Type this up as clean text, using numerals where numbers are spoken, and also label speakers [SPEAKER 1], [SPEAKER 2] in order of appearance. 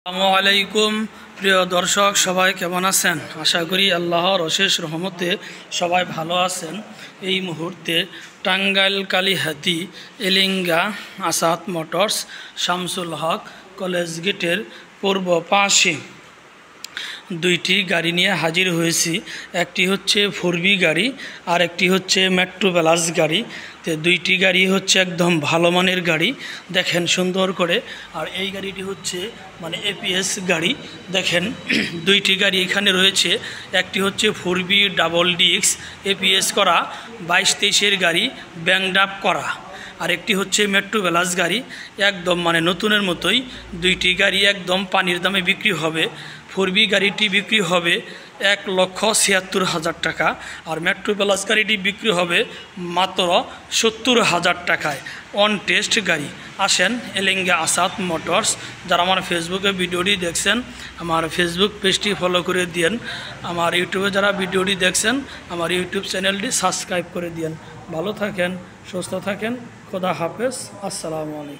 [SPEAKER 1] আসসালামু আলাইকুম প্রিয় দর্শক, সবাই কেমন আছেন? আশা করি আল্লাহর অশেষ রহমতে সবাই ভালো আছেন। এই মুহূর্তে টাঙ্গাইল কালীহাতি এলিঙ্গা আসাদ মোটরস শামসুল হক কলেজ গেটের পূর্ব পাশে দুইটি গাড়ি নিয়ে হাজির হয়েছি। একটি হচ্ছে 4B গাড়ি আর একটি হচ্ছে মেট্রো প্লাস গাড়ি। তো দুইটি গাড়ি হচ্ছে একদম ভালো মানের গাড়ি, দেখেন সুন্দর করে। আর এই গাড়িটি হচ্ছে APS গাড়ি। দেখেন দুইটি গাড়ি এখানে রয়েছে। একটি হচ্ছে 4B ডাবল ডিস্ক APS করা 22-23-এর গাড়ি, ব্যাংড আপ করা। আর একটি হচ্ছে মেট্রো প্লাস গাড়ি, একদম নতুনের মতোই। দুইটি গাড়ি একদম পানির দামে বিক্রি হবে। 4B গাড়িটি বিক্রি হবে 1,76,000 টাকা, আর মেট্রো প্লাস গাড়িটি বিক্রি হবে মাত্র 70,000 টাকায়। অন টেস্ট গাড়ি। আসেন এলিঙ্গা আসাদ মোটরস। যারা আমার ফেসবুকে ভিডিওটি দেখছেন, আমার ফেসবুক পেজটি ফলো করে দিয়েন। আমার ইউটিউবে যারা ভিডিওটি দেখছেন, আমার ইউটিউব চ্যানেলটি সাবস্ক্রাইব করে দিয়েন। ভালো থাকেন, সুস্থ থাকেন, খোদা হাফেজ, আসসালামু আলাইকুম।